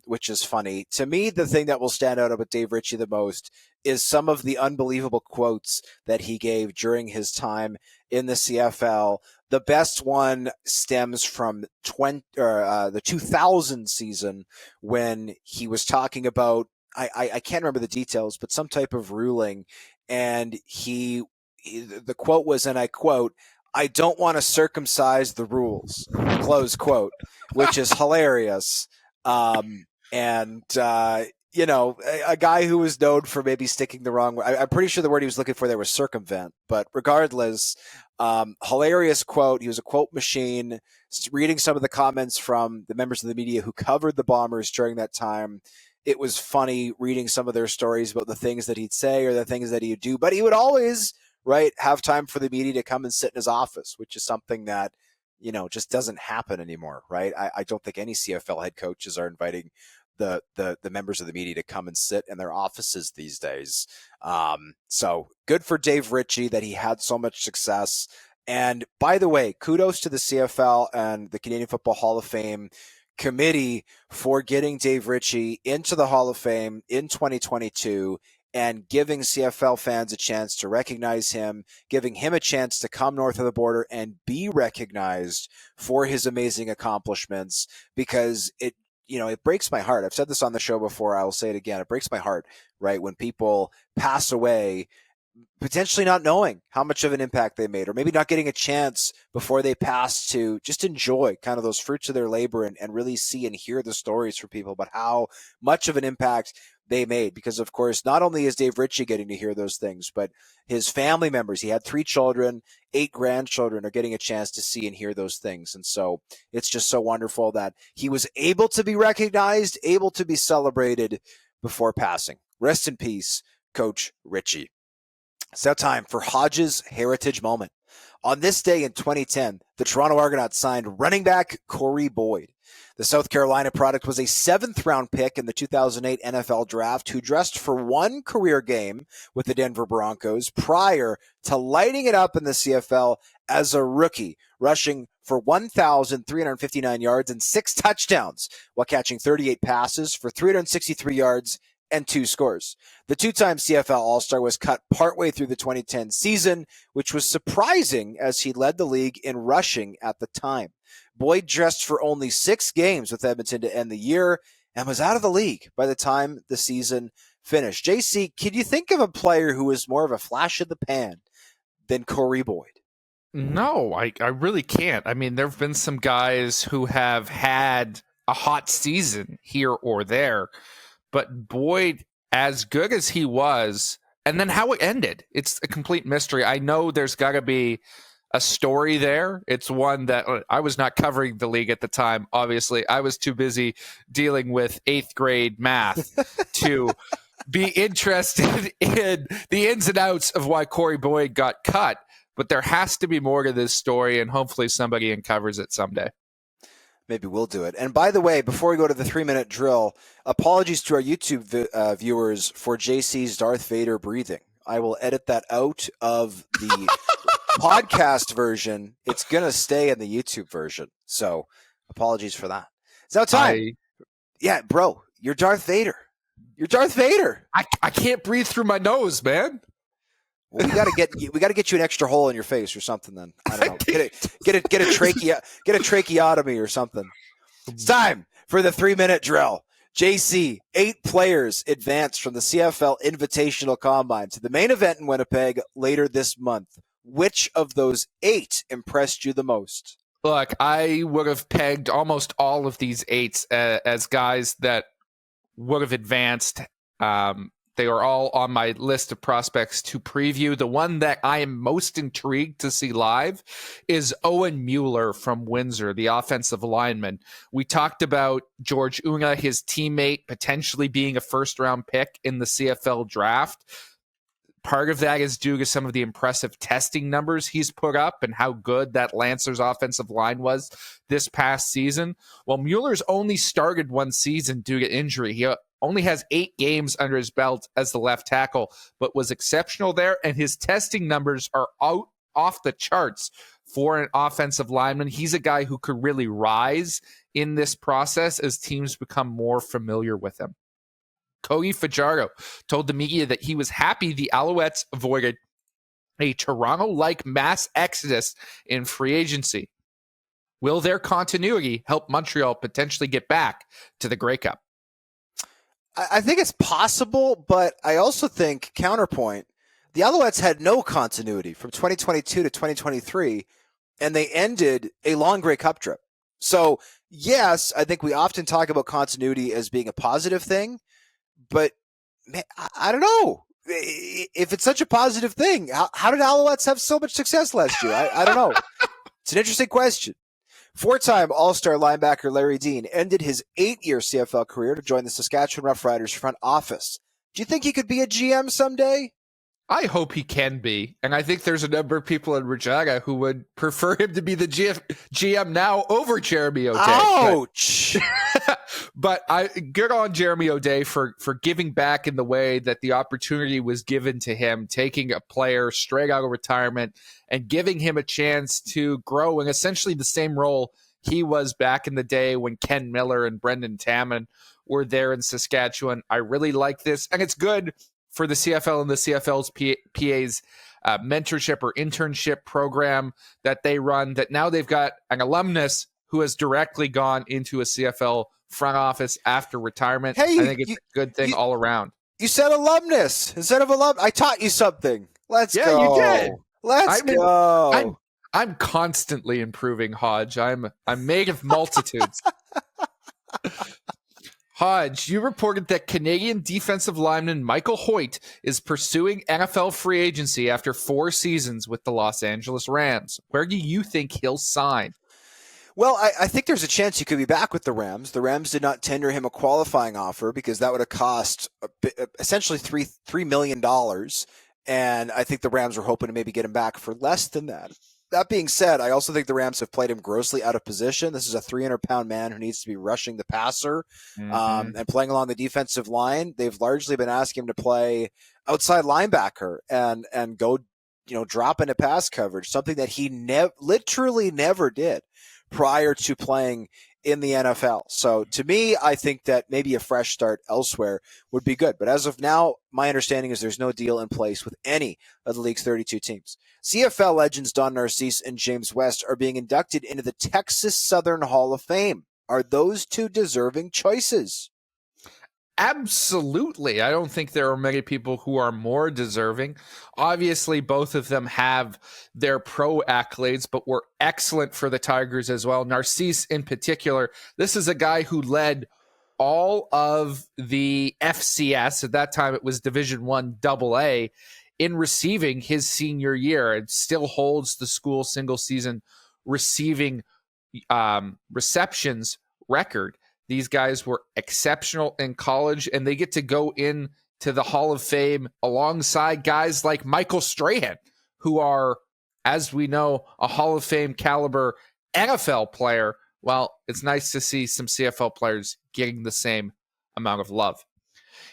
which is funny. To me, the thing that will stand out about Dave Ritchie the most is some of the unbelievable quotes that he gave during his time in the CFL. The best one stems from the 2000 season when he was talking about, I can't remember the details, but some type of ruling. And the quote was, and I quote, "I don't want to circumcise the rules," close quote, which is hilarious. And a guy who was known for maybe sticking the wrong way. I'm pretty sure the word he was looking for there was circumvent, but regardless, hilarious quote. He was a quote machine. Reading some of the comments from the members of the media who covered the Bombers during that time, it was funny reading some of their stories about the things that he'd say or the things that he'd do, but he would always, right, have time for the media to come and sit in his office, which is something that, just doesn't happen anymore, right? I don't think any CFL head coaches are inviting the members of the media to come and sit in their offices these days. So good for Dave Ritchie that he had so much success. And by the way, kudos to the CFL and the Canadian Football Hall of Fame committee for getting Dave Ritchie into the Hall of Fame in 2022 and giving CFL fans a chance to recognize him, giving him a chance to come north of the border and be recognized for his amazing accomplishments, because it breaks my heart. I've said this on the show before. I will say it again. It breaks my heart, right, when people pass away potentially not knowing how much of an impact they made, or maybe not getting a chance before they pass to just enjoy kind of those fruits of their labor and really see and hear the stories from people about how much of an impact they made. Because, of course, not only is Dave Ritchie getting to hear those things, but his family members, he had 3 children, 8 grandchildren, are getting a chance to see and hear those things. And so it's just so wonderful that he was able to be recognized, able to be celebrated before passing. Rest in peace, Coach Ritchie. It's now time for Hodge's Heritage Moment. On this day in 2010, the Toronto Argonauts signed running back Corey Boyd. The South Carolina product was a 7th-round pick in the 2008 NFL Draft who dressed for one career game with the Denver Broncos prior to lighting it up in the CFL as a rookie, rushing for 1,359 yards and 6 touchdowns while catching 38 passes for 363 yards and 2 scores. The 2-time CFL All-Star was cut partway through the 2010 season, which was surprising as he led the league in rushing at the time. Boyd dressed for only 6 games with Edmonton to end the year and was out of the league by the time the season finished. JC, can you think of a player who was more of a flash in the pan than Corey Boyd? No, I really can't. I mean, there have been some guys who have had a hot season here or there, but Boyd, as good as he was, and then how it ended, it's a complete mystery. I know there's got to be a story there. It's one that I was not covering the league at the time. Obviously, I was too busy dealing with 8th grade math to be interested in the ins and outs of why Corey Boyd got cut. But there has to be more to this story, and hopefully somebody uncovers it someday. Maybe we'll do it. And by the way, before we go to the 3-minute drill, apologies to our YouTube viewers for JC's Darth Vader breathing. I will edit that out of the podcast version. It's going to stay in the YouTube version. So apologies for that. It's now time. Yeah, bro, you're Darth Vader. You're Darth Vader. I can't breathe through my nose, man. Well, we got to get you an extra hole in your face or something. Then I don't know. Get a tracheotomy or something. It's time for the 3-minute drill. JC, 8 players advanced from the CFL Invitational Combine to the main event in Winnipeg later this month. Which of those 8 impressed you the most? Look, I would have pegged almost all of these 8s as guys that would have advanced. They are all on my list of prospects to preview. The one that I am most intrigued to see live is Owen Mueller from Windsor, the offensive lineman. We talked about George Una, his teammate, potentially being a first-round pick in the CFL draft. Part of that is due to some of the impressive testing numbers he's put up and how good that Lancers offensive line was this past season. Well, Mueller's only started one season due to injury. He only has 8 games under his belt as the left tackle, but was exceptional there, and his testing numbers are off the charts for an offensive lineman. He's a guy who could really rise in this process as teams become more familiar with him. Cody Fajardo told the media that he was happy the Alouettes avoided a Toronto-like mass exodus in free agency. Will their continuity help Montreal potentially get back to the Grey Cup? I think it's possible, but I also think, counterpoint, the Alouettes had no continuity from 2022 to 2023, and they ended a long Grey Cup trip. So, yes, I think we often talk about continuity as being a positive thing, but man, I don't know. If it's such a positive thing, how did Alouettes have so much success last year? I don't know. It's an interesting question. Four-time All-Star linebacker Larry Dean ended his 8-year CFL career to join the Saskatchewan Roughriders front office. Do you think he could be a GM someday? I hope he can be. And I think there's a number of people in Regina who would prefer him to be the GM now over Jeremy O'Day. Ouch! But good on Jeremy O'Day for giving back in the way that the opportunity was given to him, taking a player straight out of retirement and giving him a chance to grow in essentially the same role he was back in the day when Ken Miller and Brendan Taman were there in Saskatchewan. I really like this, and it's good for the CFL and the CFL's PA's mentorship or internship program that they run, that now they've got an alumnus who has directly gone into a CFL front office after retirement. Hey, I think it's a good thing all around. You said alumnus instead of alum. I taught you something. Let's go. Yeah, you did. Let's go. I'm constantly improving, Hodge. I'm made of multitudes. Hodge, you reported that Canadian defensive lineman Michael Hoyt is pursuing NFL free agency after 4 seasons with the Los Angeles Rams. Where do you think he'll sign? Well, I think there's a chance he could be back with the Rams. The Rams did not tender him a qualifying offer because that would have cost essentially $3 million. And I think the Rams were hoping to maybe get him back for less than that. That being said, I also think the Rams have played him grossly out of position. This is a 300-pound man who needs to be rushing the passer and playing along the defensive line. They've largely been asking him to play outside linebacker and go, drop into pass coverage, something that he literally never did prior to playing in the NFL. So to me, I think that maybe a fresh start elsewhere would be good. But as of now, my understanding is there's no deal in place with any of the league's 32 teams. CFL legends Don Narcisse and James West are being inducted into the Texas Southern Hall of Fame. Are those two deserving choices? Absolutely. I don't think there are many people who are more deserving. Obviously, both of them have their pro accolades, but were excellent for the Tigers as well. Narcisse in particular, this is a guy who led all of the FCS, at that time it was Division I AA, in receiving his senior year. It still holds the school single season receiving receptions record. These guys were exceptional in college, and they get to go in to the Hall of Fame alongside guys like Michael Strahan, who are, as we know, a Hall of Fame caliber NFL player. Well, it's nice to see some CFL players getting the same amount of love.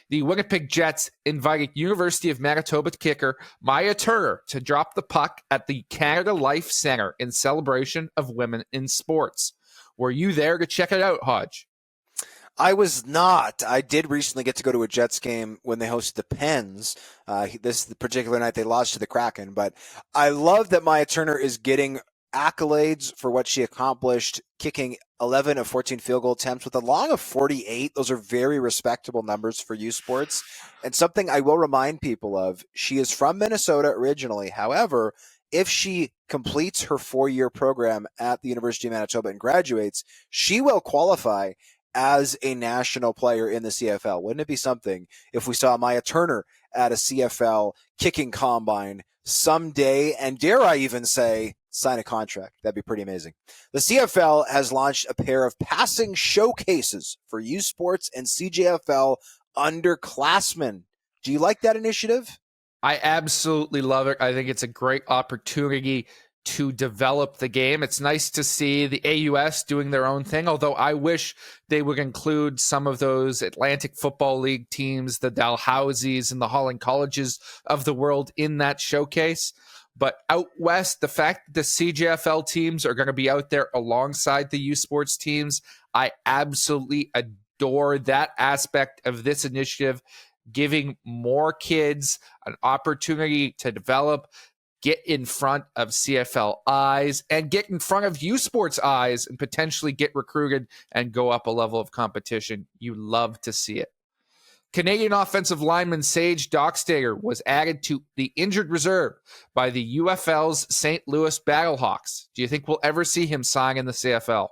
The Winnipeg Jets invited University of Manitoba kicker Maya Turner to drop the puck at the Canada Life Centre in celebration of women in sports. Were you there to check it out, Hodge? I was not. I did recently get to go to a Jets game when they hosted the Pens. This particular night they lost to the Kraken. But I love that Maya Turner is getting accolades for what she accomplished, kicking 11 of 14 field goal attempts with a long of 48. Those are very respectable numbers for U Sports. And something I will remind people of, she is from Minnesota originally. However, if she completes her 4-year program at the University of Manitoba and graduates, she will qualify as a national player in the CFL. Wouldn't it be something if we saw Maya Turner at a CFL kicking combine someday, and dare I even say, sign a contract? That'd be pretty amazing. The CFL has launched a pair of passing showcases for U Sports and CJFL underclassmen. Do you like that initiative? I absolutely love it. I think it's a great opportunity to develop the game. It's nice to see the AUS doing their own thing, although I wish they would include some of those Atlantic Football League teams, the Dalhousie's and the Holland Colleges of the world in that showcase. But out west, the fact that the CJFL teams are going to be out there alongside the U Sports teams, I absolutely adore that aspect of this initiative, giving more kids an opportunity to develop, get in front of CFL eyes, and get in front of U Sports eyes, and potentially get recruited and go up a level of competition. You love to see it. Canadian offensive lineman Sage Dockstader was added to the injured reserve by the UFL's St. Louis Battlehawks. Do you think we'll ever see him sign in the CFL?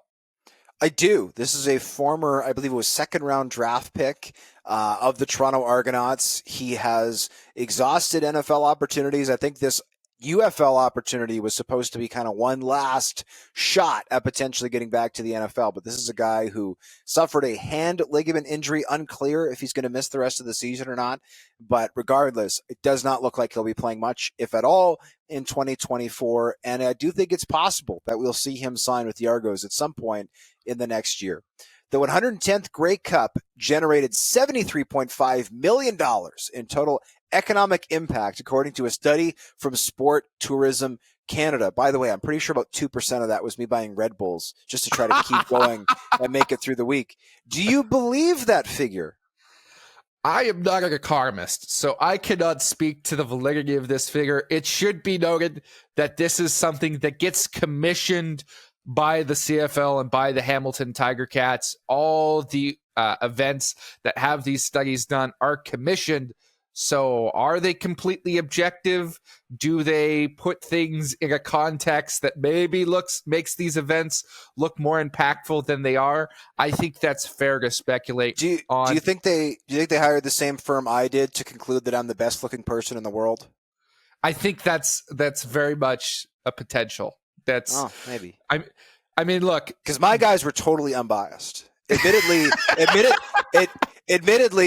I do. This is a former, I believe it was second-round draft pick of the Toronto Argonauts. He has exhausted NFL opportunities. I think this UFL opportunity was supposed to be kind of one last shot at potentially getting back to the NFL. But this is a guy who suffered a hand ligament injury, unclear if he's going to miss the rest of the season or not. But regardless, it does not look like he'll be playing much, if at all, in 2024. And I do think it's possible that we'll see him sign with the Argos at some point in the next year. The 110th Grey Cup generated $73.5 million in total economic impact, according to a study from Sport Tourism Canada. By the way, I'm pretty sure about 2% of that was me buying Red Bulls just to try to keep going and make it through the week. Do you believe that figure? I am not an economist, so I cannot speak to the validity of this figure. It should be noted that this is something that gets commissioned by the CFL and by the Hamilton Tiger Cats. All the events that have these studies done are commissioned. So are they completely objective? Do they put things in a context that maybe makes these events look more impactful than they are? I think that's fair to speculate. Do you think they hired the same firm I did to conclude that I'm the best looking person in the world? I think that's very much a potential. Maybe. I mean, look, because my guys were totally unbiased. Admittedly,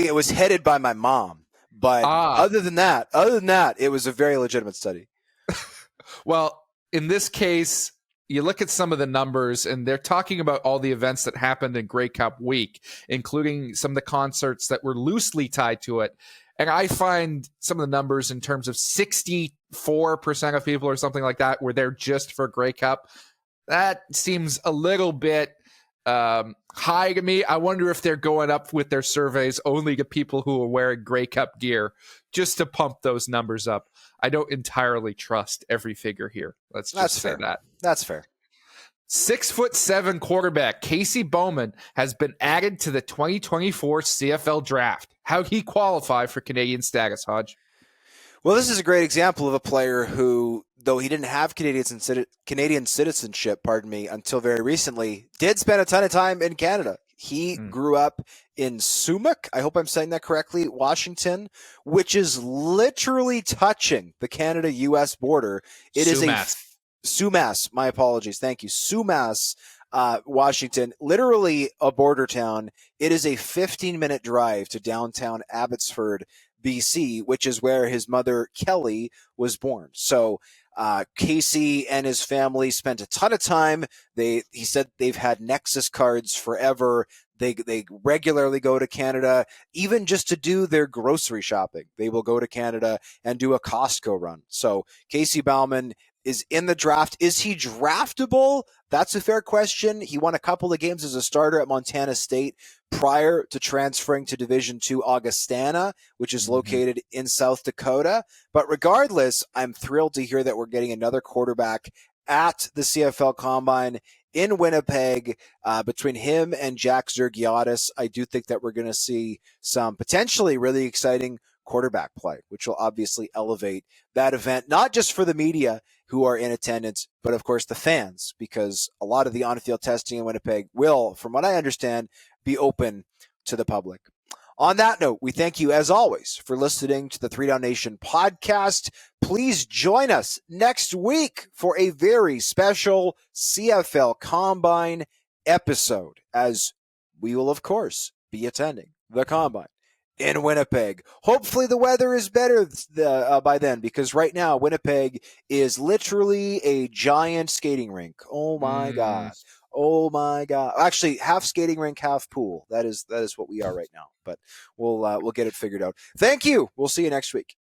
it was headed by my mom. But other than that, it was a very legitimate study. Well, in this case, you look at some of the numbers, and they're talking about all the events that happened in Grey Cup week, including some of the concerts that were loosely tied to it. And I find some of the numbers in terms of 64% of people or something like that were there just for Grey Cup. That seems a little bit high to me. I wonder if they're going up with their surveys only to people who are wearing Grey Cup gear just to pump those numbers up. I don't entirely trust every figure here. Let's just say that. That's fair. 6'7" quarterback Casey Bowman has been added to the 2024 CFL draft. How'd he qualify for Canadian status, Hodge? Well, this is a great example of a player who, though he didn't have Canadian citizenship, until very recently, did spend a ton of time in Canada. He grew up in Sumac, I hope I'm saying that correctly, Washington, which is literally touching the Canada-U.S. border. It is Sumas, my apologies. Thank you. Sumas, Washington, literally a border town. It is a 15-minute drive to downtown Abbotsford, BC, which is where his mother, Kelly, was born. So Casey and his family spent a ton of time. He said they've had Nexus cards forever. They regularly go to Canada, even just to do their grocery shopping. They will go to Canada and do a Costco run. So Casey Bowman is in the draft. Is he draftable? That's a fair question. He won a couple of games as a starter at Montana State prior to transferring to Division II Augustana, which is located in South Dakota. But regardless, I'm thrilled to hear that we're getting another quarterback at the CFL Combine in Winnipeg. Between him and Jack Zergiotis, I do think that we're going to see some potentially really exciting quarterback play, which will obviously elevate that event, not just for the media who are in attendance, but of course the fans, because a lot of the on-field testing in Winnipeg will, from what I understand, be open to the public. On that note, we thank you as always for listening to the 3 Down Nation podcast. Please join us next week for a very special CFL Combine episode, as we will, of course, be attending the Combine in Winnipeg. Hopefully the weather is better by then, because right now Winnipeg is literally a giant skating rink. Oh my God. Oh my God. Actually, half skating rink, half pool. That is what we are right now, but we'll get it figured out. Thank you. We'll see you next week.